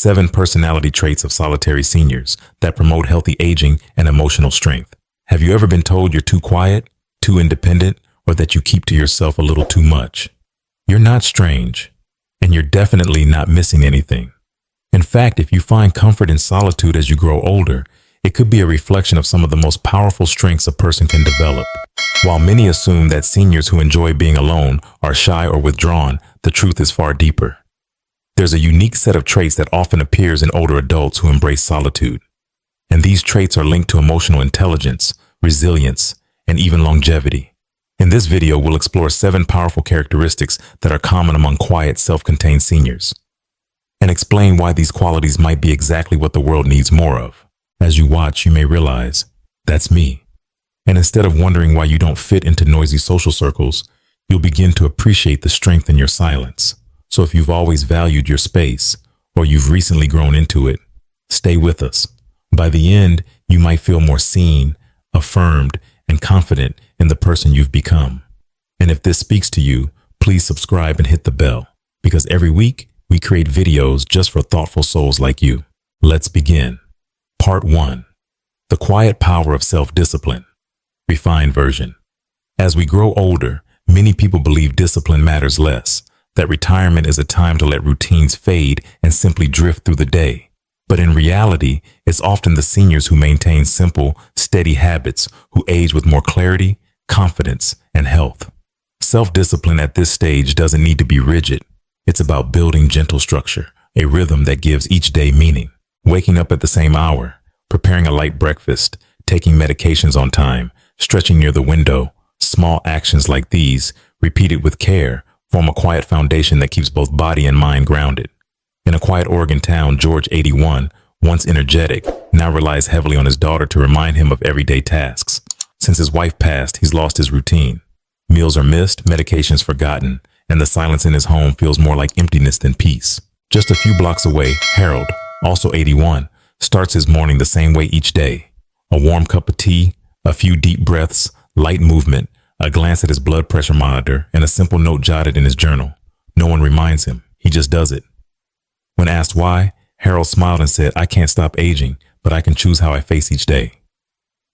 7 personality traits of solitary seniors that promote healthy aging and emotional strength. Have you ever been told you're too quiet, too independent, or that you keep to yourself a little too much? You're not strange, and you're definitely not missing anything. In fact, if you find comfort in solitude as you grow older, it could be a reflection of some of the most powerful strengths a person can develop. While many assume that seniors who enjoy being alone are shy or withdrawn, the truth is far deeper. There's a unique set of traits that often appears in older adults who embrace solitude. And these traits are linked to emotional intelligence, resilience, and even longevity. In this video, we'll explore 7 powerful characteristics that are common among quiet, self-contained seniors, and explain why these qualities might be exactly what the world needs more of. As you watch, you may realize, that's me. And instead of wondering why you don't fit into noisy social circles, you'll begin to appreciate the strength in your silence. So if you've always valued your space, or you've recently grown into it, stay with us. By the end, you might feel more seen, affirmed, and confident in the person you've become. And if this speaks to you, please subscribe and hit the bell, because every week we create videos just for thoughtful souls like you. Let's begin. Part 1. The quiet power of self-discipline. Refined version. As we grow older, many people believe discipline matters less, that retirement is a time to let routines fade and simply drift through the day. But in reality, it's often the seniors who maintain simple, steady habits who age with more clarity, confidence, and health. Self-discipline at this stage doesn't need to be rigid. It's about building gentle structure, a rhythm that gives each day meaning. Waking up at the same hour, preparing a light breakfast, taking medications on time, stretching near the window. Small actions like these, repeated with care, form a quiet foundation that keeps both body and mind grounded. In a quiet Oregon town, George, 81, once energetic, now relies heavily on his daughter to remind him of everyday tasks. Since his wife passed, he's lost his routine. Meals are missed, medications forgotten, and the silence in his home feels more like emptiness than peace. Just a few blocks away, Harold, also 81, starts his morning the same way each day. A warm cup of tea, a few deep breaths, light movement, a glance at his blood pressure monitor, and a simple note jotted in his journal. No one reminds him. He just does it. When asked why, Harold smiled and said, "I can't stop aging, but I can choose how I face each day."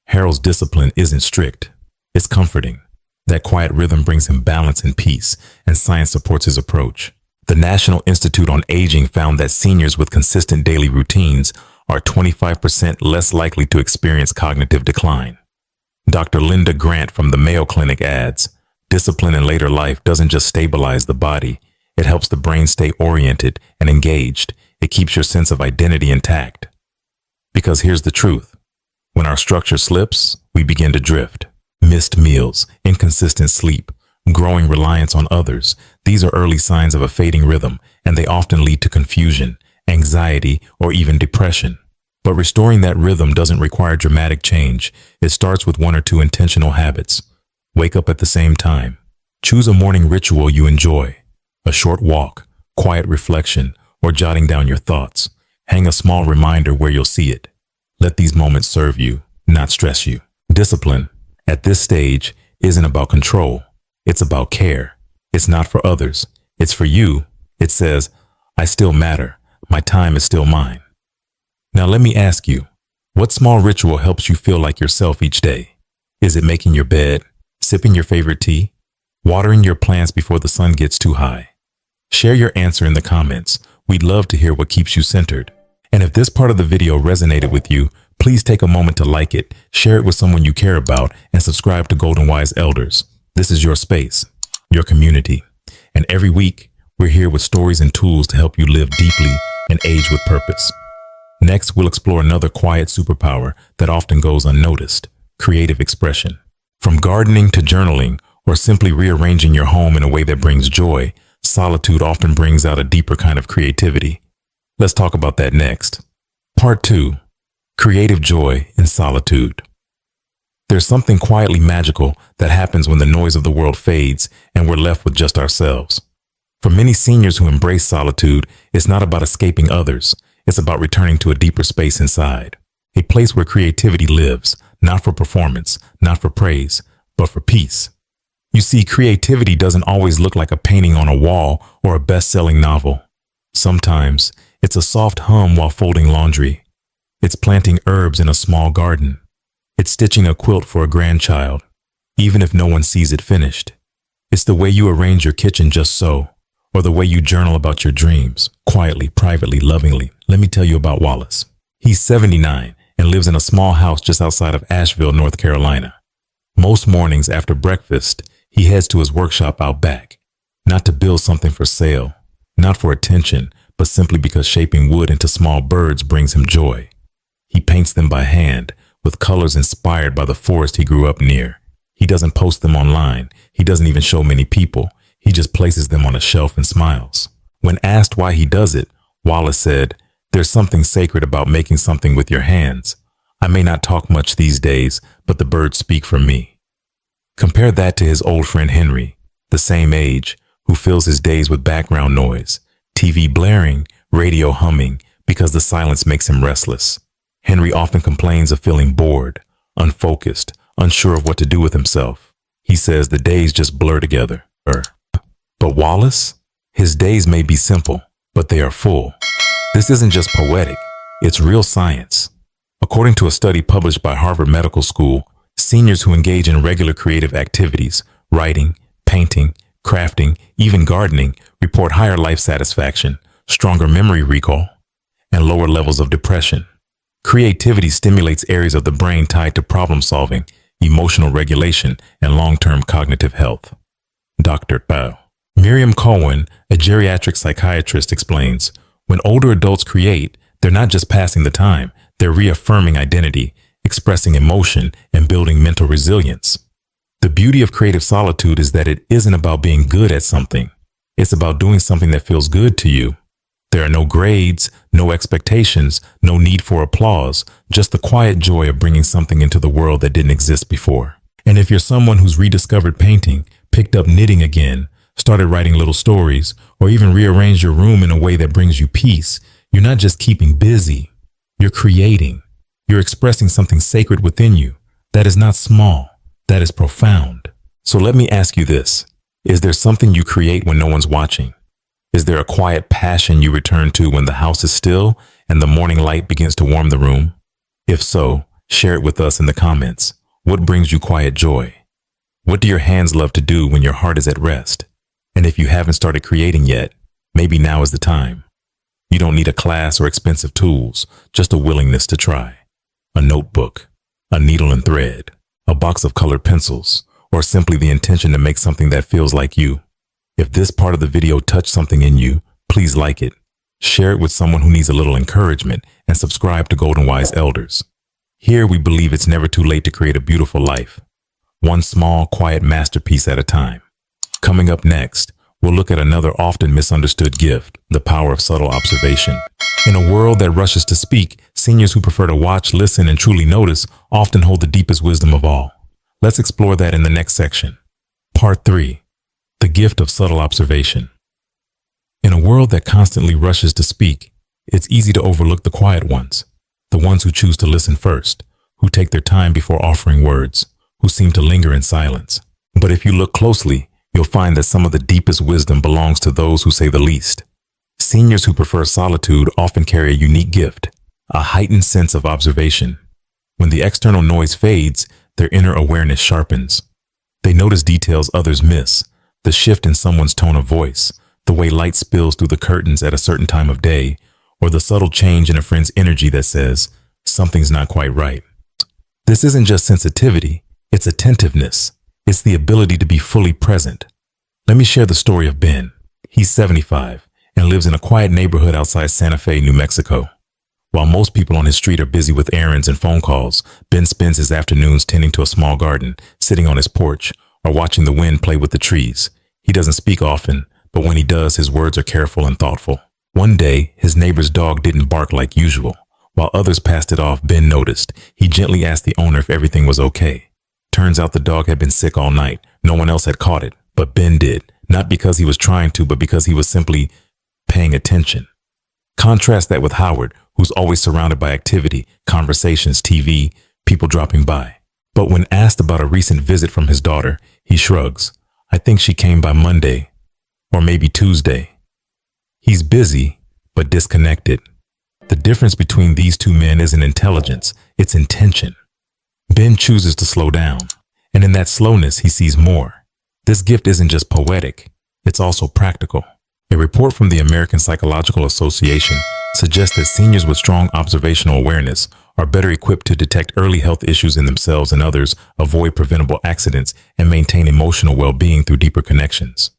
Harold's discipline isn't strict. It's comforting. That quiet rhythm brings him balance and peace, and science supports his approach. The National Institute on Aging found that seniors with consistent daily routines are 25% less likely to experience cognitive decline. Dr. Linda Grant from the Mayo Clinic adds, "Discipline in later life doesn't just stabilize the body, it helps the brain stay oriented and engaged. It keeps your sense of identity intact." Because here's the truth. When our structure slips, we begin to drift. Missed meals, inconsistent sleep, growing reliance on others. These are early signs of a fading rhythm, and they often lead to confusion, anxiety, or even depression. But restoring that rhythm doesn't require dramatic change. It starts with 1 or 2 intentional habits. Wake up at the same time. Choose a morning ritual you enjoy. A short walk, quiet reflection, or jotting down your thoughts. Hang a small reminder where you'll see it. Let these moments serve you, not stress you. Discipline, at this stage, isn't about control. It's about care. It's not for others. It's for you. It says, "I still matter. My time is still mine." Now let me ask you, what small ritual helps you feel like yourself each day? Is it making your bed, sipping your favorite tea, watering your plants before the sun gets too high? Share your answer in the comments. We'd love to hear what keeps you centered. And if this part of the video resonated with you, please take a moment to like it, share it with someone you care about, and subscribe to Golden Wise Elders. This is your space, your community. And every week, we're here with stories and tools to help you live deeply and age with purpose. Next, we'll explore another quiet superpower that often goes unnoticed: creative expression. From gardening to journaling, or simply rearranging your home in a way that brings joy, solitude often brings out a deeper kind of creativity. Let's talk about that next. Part 2. Creative joy in solitude. There's something quietly magical that happens when the noise of the world fades and we're left with just ourselves. For many seniors who embrace solitude, it's not about escaping others. It's about returning to a deeper space inside, a place where creativity lives, not for performance, not for praise, but for peace. You see, creativity doesn't always look like a painting on a wall or a best-selling novel. Sometimes It's a soft hum while folding laundry. It's planting herbs in a small garden. It's stitching a quilt for a grandchild, even if no one sees it finished. It's the way you arrange your kitchen just so, or the way you journal about your dreams, quietly, privately, lovingly. Let me tell you about Wallace. He's 79 and lives in a small house just outside of Asheville, North Carolina. Most mornings after breakfast, he heads to his workshop out back, not to build something for sale, not for attention, but simply because shaping wood into small birds brings him joy. He paints them by hand, with colors inspired by the forest he grew up near. He doesn't post them online. He doesn't even show many people. He just places them on a shelf and smiles. When asked why he does it, Wallace said, "There's something sacred about making something with your hands. I may not talk much these days, but the birds speak for me." Compare that to his old friend Henry, the same age, who fills his days with background noise, TV blaring, radio humming, because the silence makes him restless. Henry often complains of feeling bored, unfocused, unsure of what to do with himself. He says the days just blur together. But Wallace? His days may be simple, but they are full. This isn't just poetic, it's real science. According to a study published by Harvard Medical School, seniors who engage in regular creative activities, writing, painting, crafting, even gardening, report higher life satisfaction, stronger memory recall, and lower levels of depression. Creativity stimulates areas of the brain tied to problem solving, emotional regulation, and long-term cognitive health. Dr. Bao. Miriam Cohen, a geriatric psychiatrist, explains, when older adults create, they're not just passing the time, they're reaffirming identity, expressing emotion, and building mental resilience. The beauty of creative solitude is that it isn't about being good at something. It's about doing something that feels good to you. There are no grades, no expectations, no need for applause, just the quiet joy of bringing something into the world that didn't exist before. And if you're someone who's rediscovered painting, picked up knitting again, started writing little stories, or even rearranged your room in a way that brings you peace, you're not just keeping busy, you're creating. You're expressing something sacred within you. That is not small, that is profound. So let me ask you this. Is there something you create when no one's watching? Is there a quiet passion you return to when the house is still and the morning light begins to warm the room? If so, share it with us in the comments. What brings you quiet joy? What do your hands love to do when your heart is at rest? And if you haven't started creating yet, maybe now is the time. You don't need a class or expensive tools, just a willingness to try. A notebook, a needle and thread, a box of colored pencils, or simply the intention to make something that feels like you. If this part of the video touched something in you, please like it, share it with someone who needs a little encouragement, and subscribe to Golden Wise Elders. Here we believe it's never too late to create a beautiful life, one small, quiet masterpiece at a time. Coming up next, we'll look at another often misunderstood gift, the power of subtle observation. In a world that rushes to speak, seniors who prefer to watch, listen, and truly notice often hold the deepest wisdom of all. Let's explore that in the next section. Part 3. The gift of subtle observation. In a world that constantly rushes to speak, it's easy to overlook the quiet ones, the ones who choose to listen first, who take their time before offering words, who seem to linger in silence. But if you look closely, you'll find that some of the deepest wisdom belongs to those who say the least. Seniors who prefer solitude often carry a unique gift, a heightened sense of observation. When the external noise fades, their inner awareness sharpens. They notice details others miss, the shift in someone's tone of voice, the way light spills through the curtains at a certain time of day, or the subtle change in a friend's energy that says, something's not quite right. This isn't just sensitivity, it's attentiveness. It's the ability to be fully present. Let me share the story of Ben. He's 75 and lives in a quiet neighborhood outside Santa Fe, New Mexico. While most people on his street are busy with errands and phone calls, Ben spends his afternoons tending to a small garden, sitting on his porch, or watching the wind play with the trees. He doesn't speak often, but when he does, his words are careful and thoughtful. One day, his neighbor's dog didn't bark like usual. While others passed it off, Ben noticed. He gently asked the owner if everything was okay. Turns out the dog had been sick all night. No one else had caught it, but Ben did. Not because he was trying to, but because he was simply paying attention. Contrast that with Howard, who's always surrounded by activity, conversations, TV, people dropping by. But when asked about a recent visit from his daughter, he shrugs. I think she came by Monday, or maybe Tuesday. He's busy, but disconnected. The difference between these two men isn't intelligence, it's intention. Ben chooses to slow down, and in that slowness he sees more. This gift isn't just poetic, it's also practical. A report from the American Psychological Association suggests that seniors with strong observational awareness are better equipped to detect early health issues in themselves and others, avoid preventable accidents, and maintain emotional well-being through deeper connections.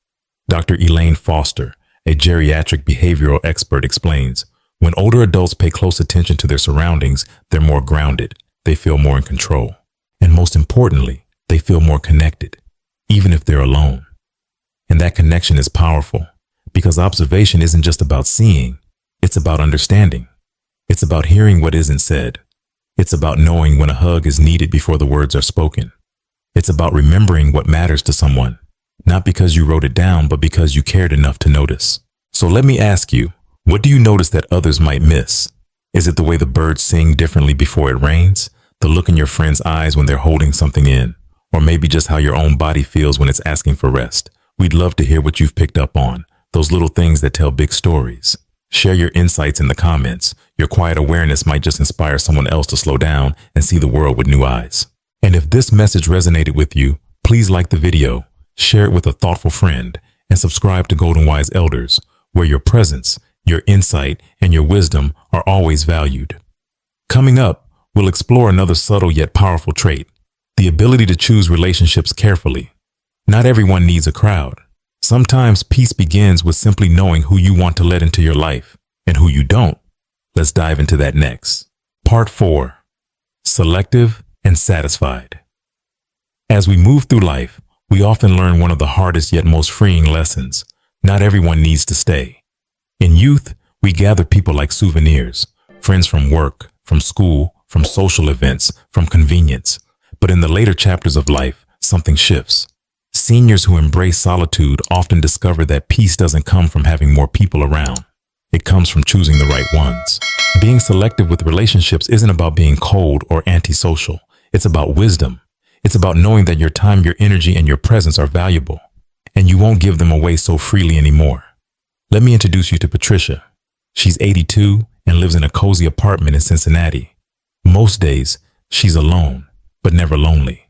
Dr. Elaine Foster, a geriatric behavioral expert, explains, when older adults pay close attention to their surroundings, they're more grounded, they feel more in control, and most importantly, they feel more connected, even if they're alone. And that connection is powerful, because observation isn't just about seeing, it's about understanding. It's about hearing what isn't said. It's about knowing when a hug is needed before the words are spoken. It's about remembering what matters to someone, not because you wrote it down, but because you cared enough to notice. So let me ask you, what do you notice that others might miss? Is it the way the birds sing differently before it rains? The look in your friend's eyes when they're holding something in? Or maybe just how your own body feels when it's asking for rest? We'd love to hear what you've picked up on, those little things that tell big stories. Share your insights in the comments. Your quiet awareness might just inspire someone else to slow down and see the world with new eyes. And if this message resonated with you, please like the video, share it with a thoughtful friend, and subscribe to Golden Wise Elders, where your presence, your insight, and your wisdom are always valued. Coming up, we'll explore another subtle yet powerful trait, the ability to choose relationships carefully. Not everyone needs a crowd. Sometimes peace begins with simply knowing who you want to let into your life and who you don't. Let's dive into that next. Part 4. Selective and Satisfied. As we move through life, we often learn one of the hardest yet most freeing lessons. Not everyone needs to stay. In youth, we gather people like souvenirs, friends from work, from school, from social events, from convenience. But in the later chapters of life, something shifts. Seniors who embrace solitude often discover that peace doesn't come from having more people around. It comes from choosing the right ones. Being selective with relationships isn't about being cold or antisocial. It's about wisdom. It's about knowing that your time, your energy, and your presence are valuable, and you won't give them away so freely anymore. Let me introduce you to Patricia. She's 82 and lives in a cozy apartment in Cincinnati. Most days, she's alone, but never lonely.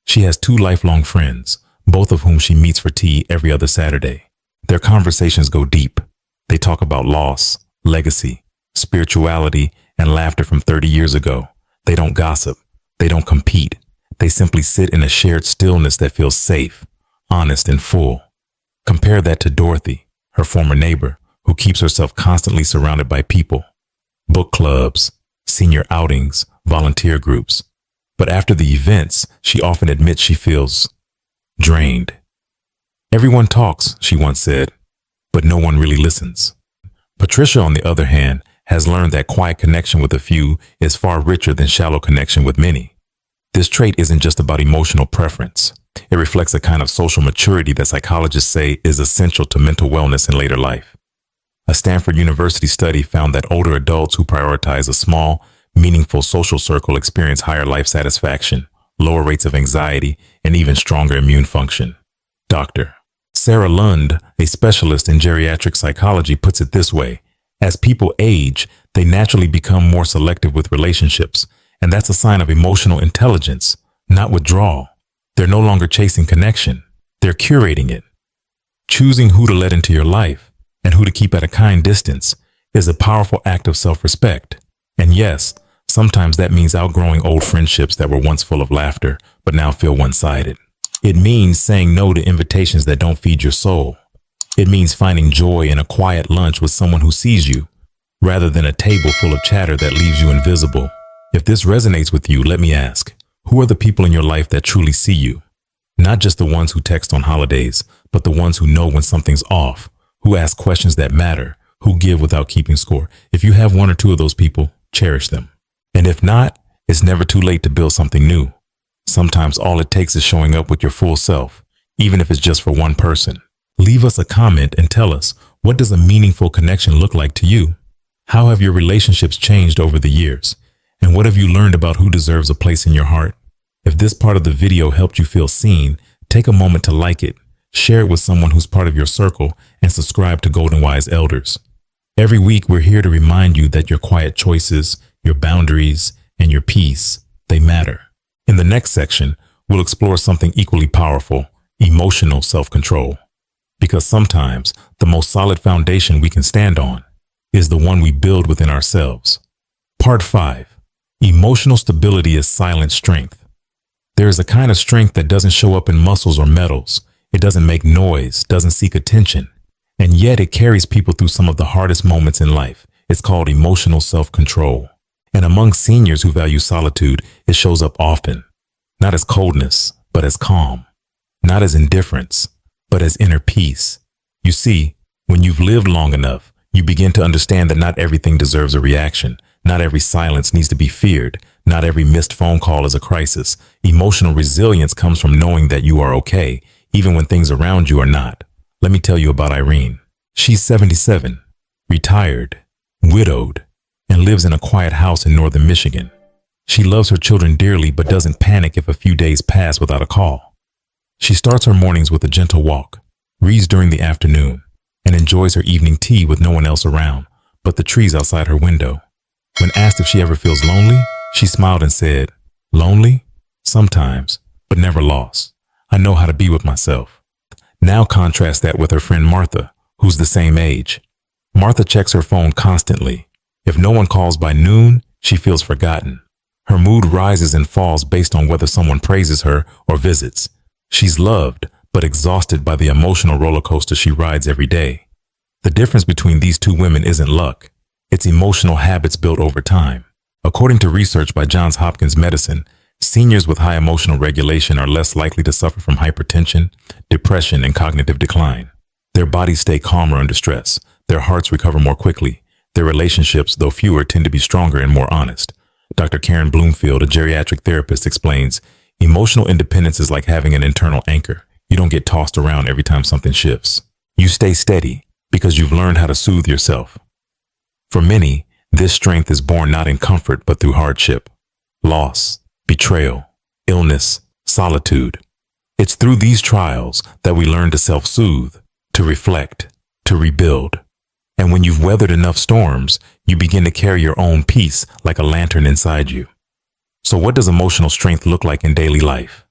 She has 2 lifelong friends, both of whom she meets for tea every other Saturday. Their conversations go deep. They talk about loss, legacy, spirituality, and laughter from 30 years ago. They don't gossip. They don't compete. They simply sit in a shared stillness that feels safe, honest, and full. Compare that to Dorothy, her former neighbor, who keeps herself constantly surrounded by people. Book clubs, senior outings, volunteer groups. But after the events, she often admits she feels drained. Everyone talks, she once said, but no one really listens. Patricia, on the other hand, has learned that quiet connection with a few is far richer than shallow connection with many. This trait isn't just about emotional preference. It reflects a kind of social maturity that psychologists say is essential to mental wellness in later life. A Stanford University study found that older adults who prioritize a small, meaningful social circle experience higher life satisfaction, lower rates of anxiety, and even stronger immune function. Dr. Sarah Lund, a specialist in geriatric psychology, puts it this way: as people age, they naturally become more selective with relationships, and that's a sign of emotional intelligence, not withdrawal. They're no longer chasing connection, they're curating it. Choosing who to let into your life and who to keep at a kind distance is a powerful act of self-respect. And yes, sometimes that means outgrowing old friendships that were once full of laughter, but now feel one-sided. It means saying no to invitations that don't feed your soul. It means finding joy in a quiet lunch with someone who sees you, rather than a table full of chatter that leaves you invisible. If this resonates with you, let me ask, who are the people in your life that truly see you? Not just the ones who text on holidays, but the ones who know when something's off, who ask questions that matter, who give without keeping score. If you have 1 or 2 of those people, cherish them. And if not, it's never too late to build something new. Sometimes all it takes is showing up with your full self, even if it's just for one person. Leave us a comment and tell us, what does a meaningful connection look like to you? How have your relationships changed over the years? And what have you learned about who deserves a place in your heart? If this part of the video helped you feel seen, take a moment to like it, share it with someone who's part of your circle, and subscribe to Golden Wise Elders. Every week, we're here to remind you that your quiet choices, your boundaries, and your peace, they matter. In the next section, we'll explore something equally powerful, emotional self-control. Because sometimes the most solid foundation we can stand on is the one we build within ourselves. Part 5. Emotional stability is silent strength. There is a kind of strength that doesn't show up in muscles or metals. It doesn't make noise, doesn't seek attention, and yet it carries people through some of the hardest moments in life. It's called emotional self-control. And among seniors who value solitude, it shows up often, not as coldness, but as calm, not as indifference, but as inner peace. You see, when you've lived long enough, you begin to understand that not everything deserves a reaction. Not every silence needs to be feared. Not every missed phone call is a crisis. Emotional resilience comes from knowing that you are okay, even when things around you are not. Let me tell you about Irene. She's 77, retired, widowed, and lives in a quiet house in northern Michigan. She loves her children dearly but doesn't panic if a few days pass without a call. She starts her mornings with a gentle walk, reads during the afternoon, and enjoys her evening tea with no one else around but the trees outside her window. When asked if she ever feels lonely, she smiled and said, "Lonely? Sometimes, but never lost. I know how to be with myself." Now contrast that with her friend Martha, who's the same age. Martha checks her phone constantly. If no one calls by noon, she feels forgotten. Her mood rises and falls based on whether someone praises her or visits. She's loved, but exhausted by the emotional roller coaster she rides every day. The difference between these two women isn't luck. It's emotional habits built over time. According to research by Johns Hopkins Medicine, seniors with high emotional regulation are less likely to suffer from hypertension, depression, and cognitive decline. Their bodies stay calmer under stress. Their hearts recover more quickly. Their relationships, though fewer, tend to be stronger and more honest. Dr. Karen Bloomfield, a geriatric therapist, explains, emotional independence is like having an internal anchor. You don't get tossed around every time something shifts. You stay steady because you've learned how to soothe yourself. For many, this strength is born not in comfort but through hardship, loss, betrayal, illness, solitude. It's through these trials that we learn to self-soothe, to reflect, to rebuild. And when you've weathered enough storms, you begin to carry your own peace like a lantern inside you. So what does emotional strength look like in daily life?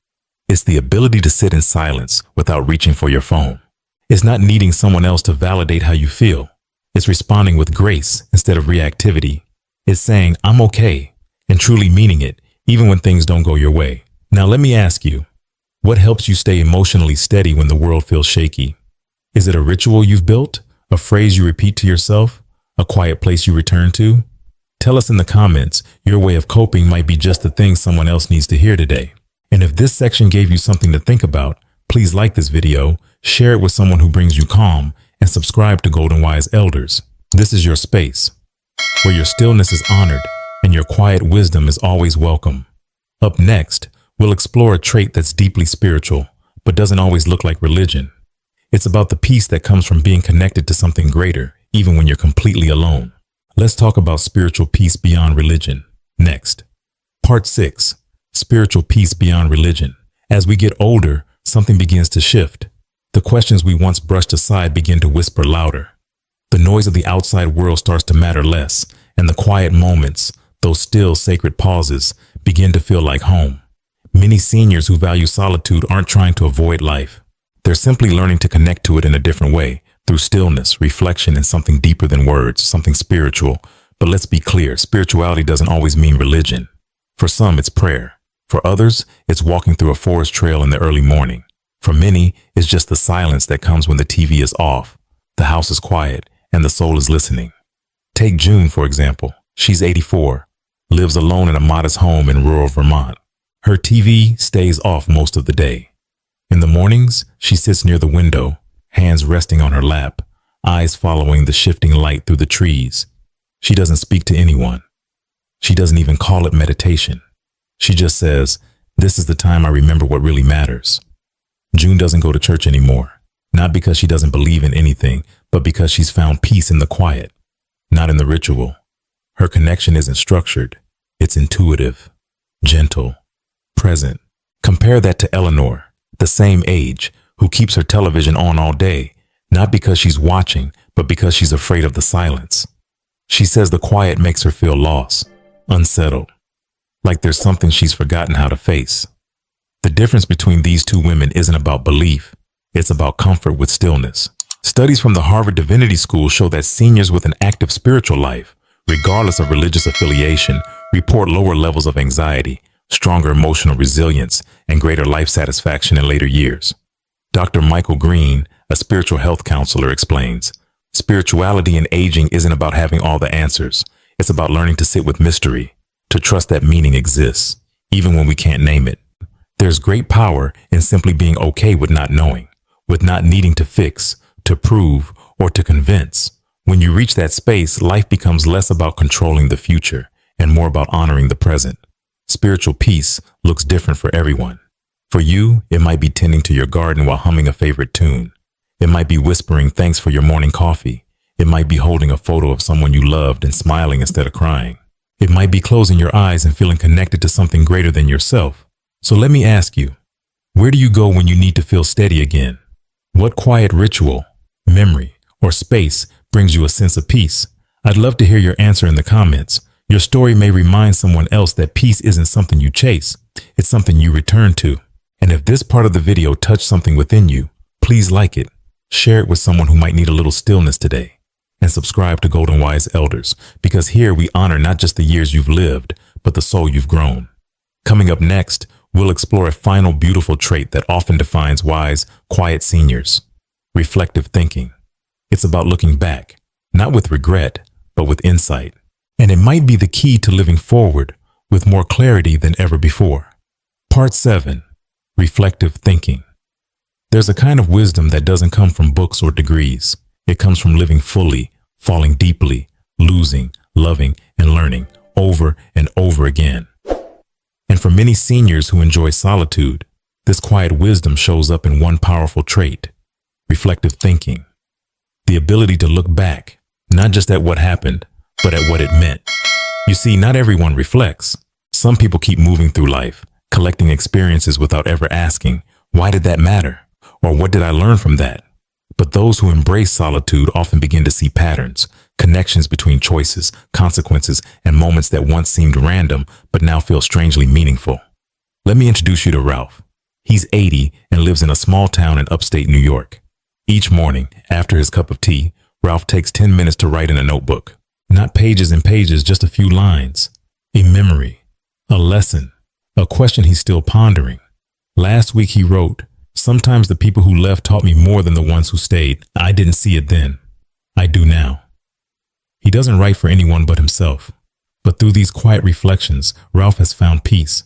It's the ability to sit in silence without reaching for your phone. It's not needing someone else to validate how you feel. It's responding with grace instead of reactivity. It's saying, "I'm okay," and truly meaning it, even when things don't go your way. Now let me ask you, what helps you stay emotionally steady when the world feels shaky? Is it a ritual you've built? A phrase you repeat to yourself? A quiet place you return to? Tell us in the comments. Your way of coping might be just the thing someone else needs to hear today. And if this section gave you something to think about, please like this video, share it with someone who brings you calm, and subscribe to Golden Wise Elders. This is your space, where your stillness is honored and your quiet wisdom is always welcome. Up next, we'll explore a trait that's deeply spiritual, but doesn't always look like religion. It's about the peace that comes from being connected to something greater, even when you're completely alone. Let's talk about spiritual peace beyond religion. Next. Part 6. Spiritual peace beyond religion. As we get older, something begins to shift. The questions we once brushed aside begin to whisper louder. The noise of the outside world starts to matter less, and the quiet moments, those still sacred pauses, begin to feel like home. Many seniors who value solitude aren't trying to avoid life. They're simply learning to connect to it in a different way, through stillness, reflection, and something deeper than words, something spiritual. But let's be clear, spirituality doesn't always mean religion. For some, it's prayer. For others, it's walking through a forest trail in the early morning. For many, it's just the silence that comes when the TV is off, the house is quiet, and the soul is listening. Take June, for example. She's 84, lives alone in a modest home in rural Vermont. Her TV stays off most of the day. In the mornings, she sits near the window, hands resting on her lap, eyes following the shifting light through the trees. She doesn't speak to anyone. She doesn't even call it meditation. She just says, "This is the time I remember what really matters." June doesn't go to church anymore, not because she doesn't believe in anything, but because she's found peace in the quiet, not in the ritual. Her connection isn't structured. It's intuitive, gentle, present. Compare that to Eleanor, the same age, who keeps her television on all day, not because she's watching, but because she's afraid of the silence. She says the quiet makes her feel lost, unsettled, like there's something she's forgotten how to face. The difference between these two women isn't about belief, it's about comfort with stillness. Studies from the Harvard Divinity School show that seniors with an active spiritual life, regardless of religious affiliation, report lower levels of anxiety, stronger emotional resilience, and greater life satisfaction in later years. Dr. Michael Green, a spiritual health counselor, explains, spirituality in aging isn't about having all the answers. It's about learning to sit with mystery, to trust that meaning exists, even when we can't name it. There's great power in simply being okay with not knowing, with not needing to fix, to prove, or to convince. When you reach that space, life becomes less about controlling the future and more about honoring the present. Spiritual peace looks different for everyone. For you, it might be tending to your garden while humming a favorite tune. It might be whispering thanks for your morning coffee. It might be holding a photo of someone you loved and smiling instead of crying. It might be closing your eyes and feeling connected to something greater than yourself. So let me ask you, where do you go when you need to feel steady again? What quiet ritual, memory, or space brings you a sense of peace? I'd love to hear your answer in the comments. Your story may remind someone else that peace isn't something you chase, it's something you return to. And if this part of the video touched something within you, please like it, share it with someone who might need a little stillness today, and subscribe to Golden Wise Elders, because here we honor not just the years you've lived, but the soul you've grown. Coming up next, we'll explore a final beautiful trait that often defines wise, quiet seniors: reflective thinking. It's about looking back, not with regret, but with insight. And it might be the key to living forward with more clarity than ever before. Part 7. Reflective thinking. There's a kind of wisdom that doesn't come from books or degrees. It comes from living fully, falling deeply, losing, loving, and learning over and over again. And for many seniors who enjoy solitude, this quiet wisdom shows up in one powerful trait: reflective thinking. The ability to look back, not just at what happened, but at what it meant. You see, not everyone reflects. Some people keep moving through life, collecting experiences without ever asking, why did that matter? Or what did I learn from that? But those who embrace solitude often begin to see patterns, connections between choices, consequences, and moments that once seemed random, but now feel strangely meaningful. Let me introduce you to Ralph. He's 80 and lives in a small town in upstate New York. Each morning, after his cup of tea, Ralph takes 10 minutes to write in a notebook. Not pages and pages, just a few lines. A memory, a lesson, a question he's still pondering. Last week he wrote, "Sometimes the people who left taught me more than the ones who stayed. I didn't see it then. I do now." He doesn't write for anyone but himself. But through these quiet reflections, Ralph has found peace.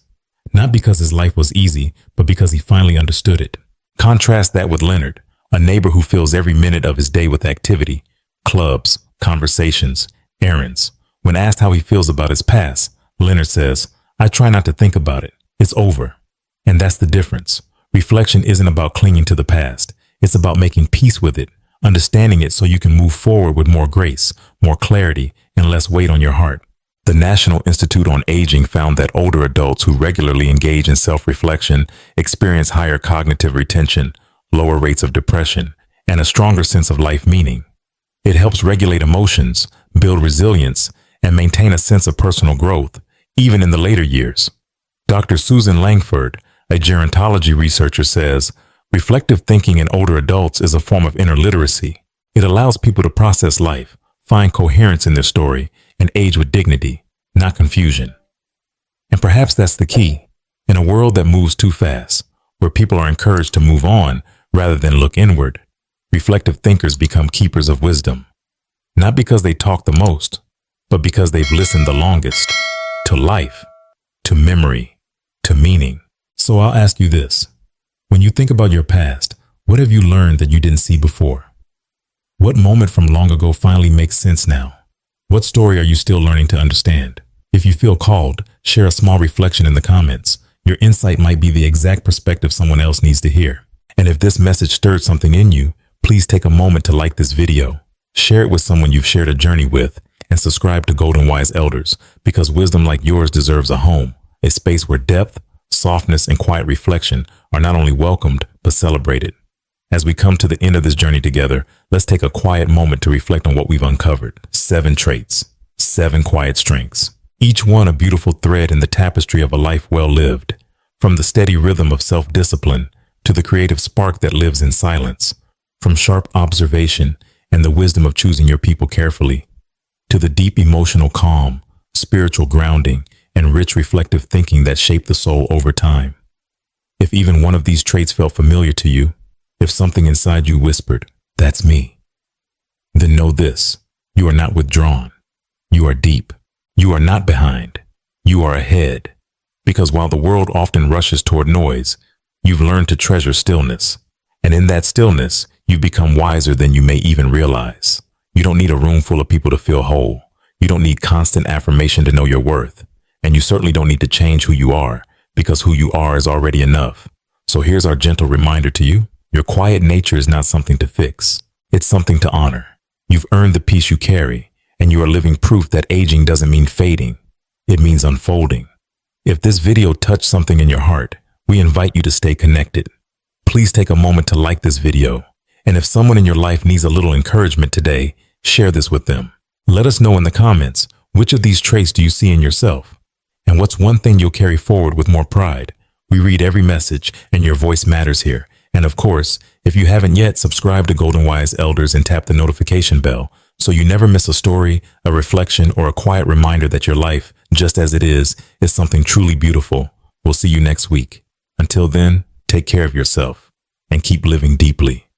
Not because his life was easy, but because he finally understood it. Contrast that with Leonard, a neighbor who fills every minute of his day with activity, clubs, conversations, errands. When asked how he feels about his past, Leonard says, "I try not to think about it. It's over." And that's the difference. Reflection isn't about clinging to the past. It's about making peace with it, understanding it so you can move forward with more grace, more clarity, and less weight on your heart. The National Institute on Aging found that older adults who regularly engage in self-reflection experience higher cognitive retention, lower rates of depression, and a stronger sense of life meaning. It helps regulate emotions, build resilience, and maintain a sense of personal growth, even in the later years. Dr. Susan Langford, a gerontology researcher, says, reflective thinking in older adults is a form of inner literacy. It allows people to process life, find coherence in their story, and age with dignity, not confusion. And perhaps that's the key. In a world that moves too fast, where people are encouraged to move on rather than look inward, reflective thinkers become keepers of wisdom. Not because they talk the most, but because they've listened the longest to life, to memory, to meaning. So I'll ask you this. When you think about your past, what have you learned that you didn't see before? What moment from long ago finally makes sense now? What story are you still learning to understand? If you feel called, share a small reflection in the comments. Your insight might be the exact perspective someone else needs to hear. And if this message stirred something in you, please take a moment to like this video, share it with someone you've shared a journey with, and subscribe to Golden Wise Elders, because wisdom like yours deserves a home, a space where depth, softness, and quiet reflection are not only welcomed, but celebrated. As we come to the end of this journey together, let's take a quiet moment to reflect on what we've uncovered. 7 traits, 7 quiet strengths. Each one a beautiful thread in the tapestry of a life well lived. From the steady rhythm of self-discipline to the creative spark that lives in silence. From sharp observation and the wisdom of choosing your people carefully, to the deep emotional calm, spiritual grounding, and rich reflective thinking that shape the soul over time. If even one of these traits felt familiar to you, if something inside you whispered, "That's me," then know this: you are not withdrawn. You are deep. You are not behind. You are ahead. Because while the world often rushes toward noise, you've learned to treasure stillness. And in that stillness, you've become wiser than you may even realize. You don't need a room full of people to feel whole. You don't need constant affirmation to know your worth. And you certainly don't need to change who you are, because who you are is already enough. So here's our gentle reminder to you. Your quiet nature is not something to fix. It's something to honor. You've earned the peace you carry, and you are living proof that aging doesn't mean fading. It means unfolding. If this video touched something in your heart, we invite you to stay connected. Please take a moment to like this video. And if someone in your life needs a little encouragement today, share this with them. Let us know in the comments, which of these traits do you see in yourself? And what's one thing you'll carry forward with more pride? We read every message, and your voice matters here. And of course, if you haven't yet, subscribe to Golden Wise Elders and tap the notification bell so you never miss a story, a reflection, or a quiet reminder that your life, just as it is something truly beautiful. We'll see you next week. Until then, take care of yourself and keep living deeply.